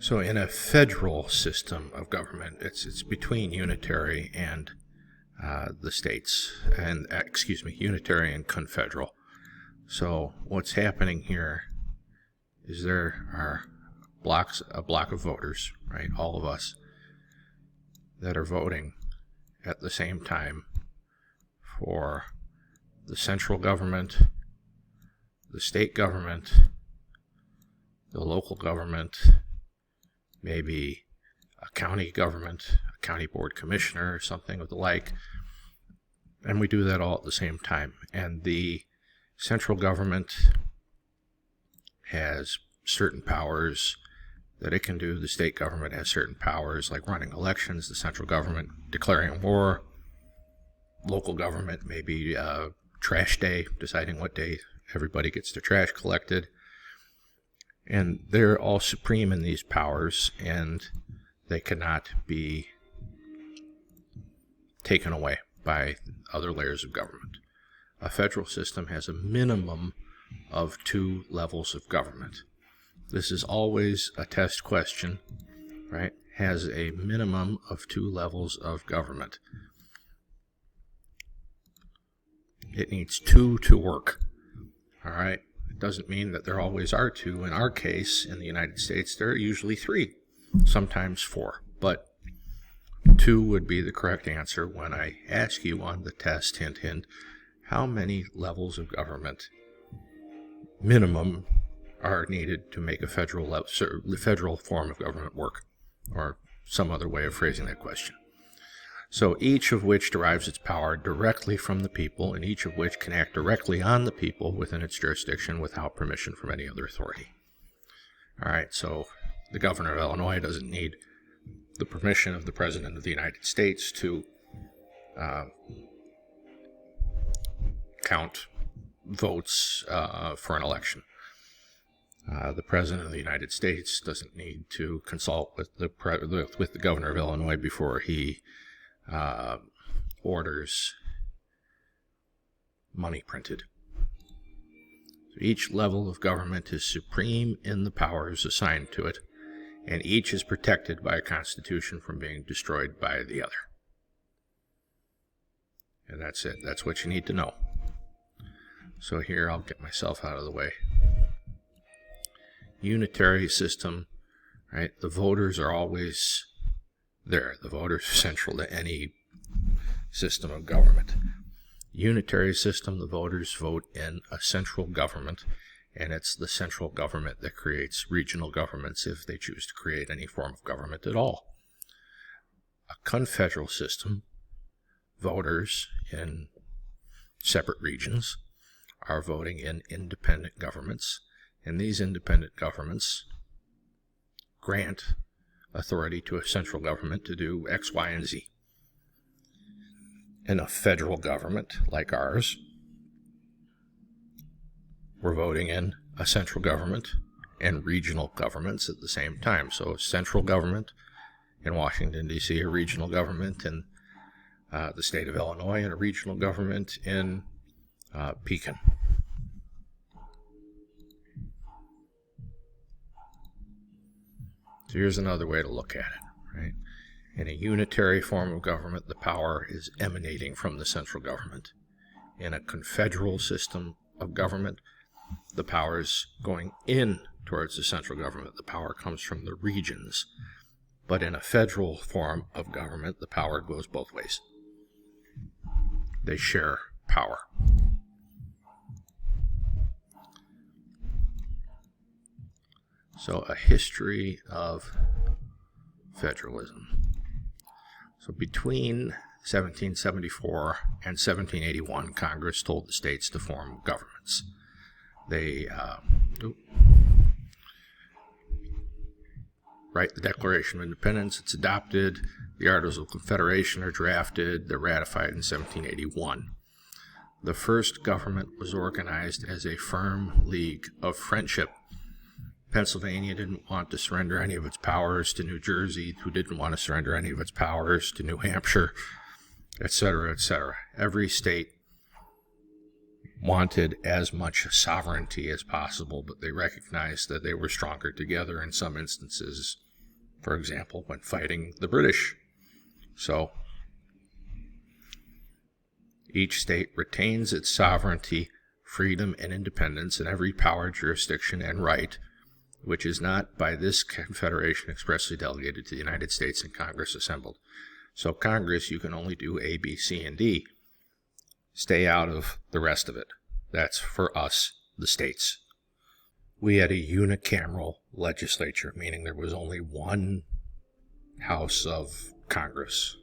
So in a federal system of government, it's between unitary and the states, and unitary and confederal. So what's happening here is there are a block of voters, right, all of us, that are voting at the same time for the central government, the state government, the local government, maybe a county government, a county board commissioner or something of the like, and we do that all at the same time. And the central government has certain powers that it can do. The state government has certain powers, like running elections. The central government declaring war. Local government, maybe trash day, deciding what day everybody gets their trash collected. And they're all supreme in these powers, and they cannot be taken away by other layers of government. A federal system has a minimum of 2 levels of government. This is always a test question, right? Has a minimum of 2 levels of government. It needs 2 to work, all right? It doesn't mean that there always are 2. In our case, in the United States, there are usually 3, sometimes 4, but 2 would be the correct answer when I ask you on the test, hint, hint, how many levels of government minimum are needed to make a federal form of government work, or some other way of phrasing that question. So each of which derives its power directly from the people, and each of which can act directly on the people within its jurisdiction without permission from any other authority. All right, so the governor of Illinois doesn't need the permission of the President of the United States to count votes for an election. The President of the United States doesn't need to consult with the governor of Illinois before he orders money printed. So each level of government is supreme in the powers assigned to it, and each is protected by a constitution from being destroyed by the other. And that's it. That's what you need to know. So here, I'll get myself out of the way. Unitary system, right? The voters are always there. The voters are central to any system of government. Unitary system, the voters vote in a central government, and it's the central government that creates regional governments if they choose to create any form of government at all. A confederal system, voters in separate regions are voting in independent governments, and these independent governments grant authority to a central government to do X, Y, and Z. In a federal government like ours, we're voting in a central government and regional governments at the same time. So central government in Washington, D.C., a regional government in the state of Illinois, and a regional government in Pekin. So here's another way to look at it, right? In a unitary form of government, the power is emanating from the central government. In a confederal system of government, the power is going in towards the central government. The power comes from the regions. But in a federal form of government, the power goes both ways. They share power. So a history of federalism. So between 1774 and 1781, Congress told the states to form governments. They write the Declaration of Independence, it's adopted, the Articles of Confederation are drafted, they're ratified in 1781. The first government was organized as a firm league of friendship. Pennsylvania didn't want to surrender any of its powers to New Jersey, who didn't want to surrender any of its powers to New Hampshire, etc., etc. Every state wanted as much sovereignty as possible, but they recognized that they were stronger together. In some instances, for example, when fighting the British. So each state retains its sovereignty, freedom, and independence in every power, jurisdiction, and right, which is not by this Confederation expressly delegated to the United States and Congress assembled. So Congress, you can only do A, B, C, and D. Stay out of the rest of it. That's for us, the states. We had a unicameral legislature, meaning there was only one house of Congress.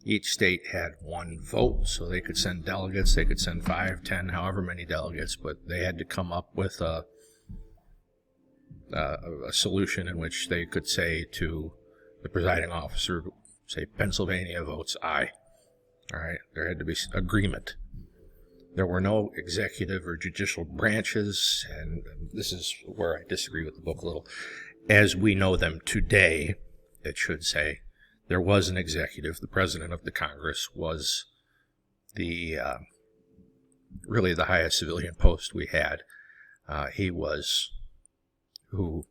Each state had one vote, so they could send delegates. They could send 5, 10, however many delegates, but they had to come up with a solution in which they could say to the presiding officer, say, Pennsylvania votes aye. All right, there had to be agreement. There were no executive or judicial branches, and this is where I disagree with the book a little. As we know them today, it should say, there was an executive. The president of the Congress was the really the highest civilian post we had. He was who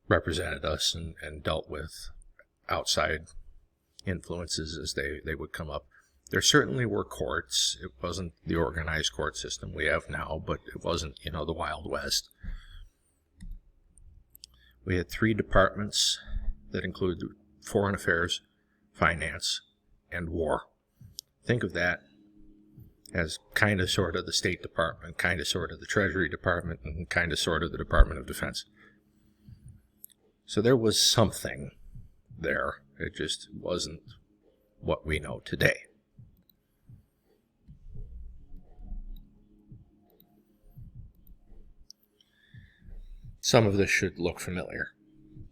represented us and dealt with outside influences as they would come up. There certainly were courts. It wasn't the organized court system we have now, but it wasn't, the Wild West. We had 3 departments that included foreign affairs, finance, and war. Think of that as kind of sort of the State Department, kind of sort of the Treasury Department, and kind of sort of the Department of Defense. So there was something there. It just wasn't what we know today. Some of this should look familiar.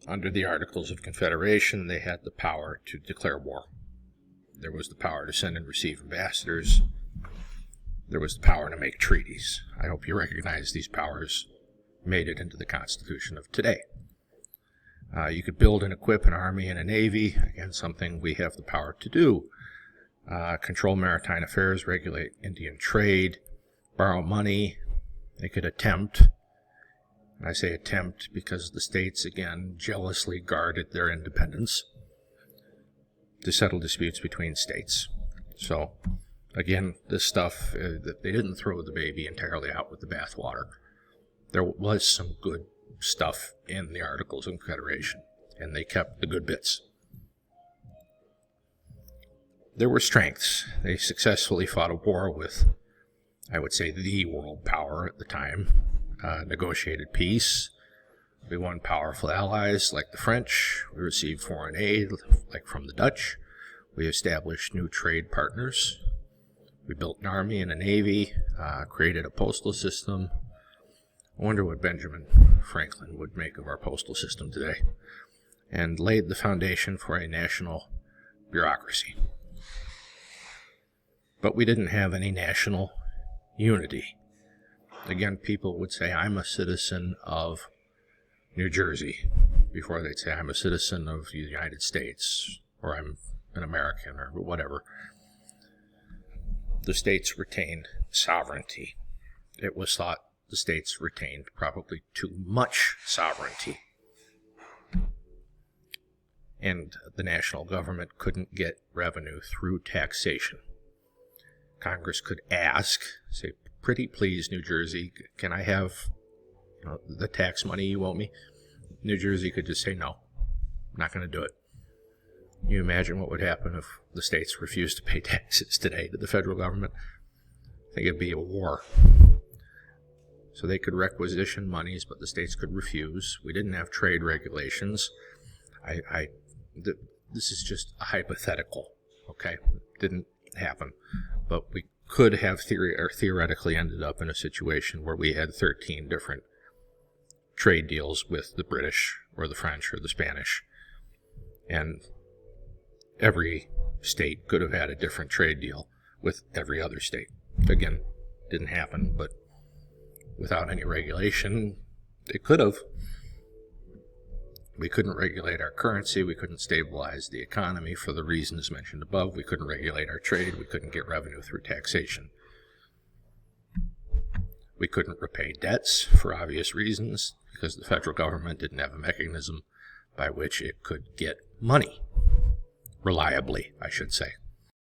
Under the Articles of Confederation, they had the power to declare war. There was the power to send and receive ambassadors. There was the power to make treaties. I hope you recognize these powers made it into the Constitution of today. You could build and equip an army and a navy, again, something we have the power to do. Control maritime affairs, regulate Indian trade, borrow money. They could attempt. I say attempt because the states, again, jealously guarded their independence to settle disputes between states. So, again, this stuff, they didn't throw the baby entirely out with the bathwater. There was some good stuff in the Articles of Confederation, and they kept the good bits. There were strengths. They successfully fought a war with, I would say, the world power at the time. Negotiated peace. We won powerful allies like the French. We received foreign aid like from the Dutch. We established new trade partners. We built an army and a navy, created a postal system. I wonder what Benjamin Franklin would make of our postal system today, and laid the foundation for a national bureaucracy. But we didn't have any national unity. Again, people would say, I'm a citizen of New Jersey, before they'd say, I'm a citizen of the United States, or I'm an American, or whatever. The states retained sovereignty. It was thought the states retained probably too much sovereignty. And the national government couldn't get revenue through taxation. Congress could ask, say, pretty please, New Jersey, can I have the tax money you owe me? New Jersey could just say, no, I'm not going to do it. Can you imagine what would happen if the states refused to pay taxes today to the federal government? I think it'd be a war. So they could requisition monies, but the states could refuse. We didn't have trade regulations. This is just a hypothetical, okay? It didn't happen. But we could have theoretically ended up in a situation where we had 13 different trade deals with the British or the French or the Spanish. And every state could have had a different trade deal with every other state. Again, didn't happen, but without any regulation, it could have. We couldn't regulate our currency. We couldn't stabilize the economy for the reasons mentioned above. We couldn't regulate our trade. We couldn't get revenue through taxation. We couldn't repay debts for obvious reasons because the federal government didn't have a mechanism by which it could get money. Reliably, I should say.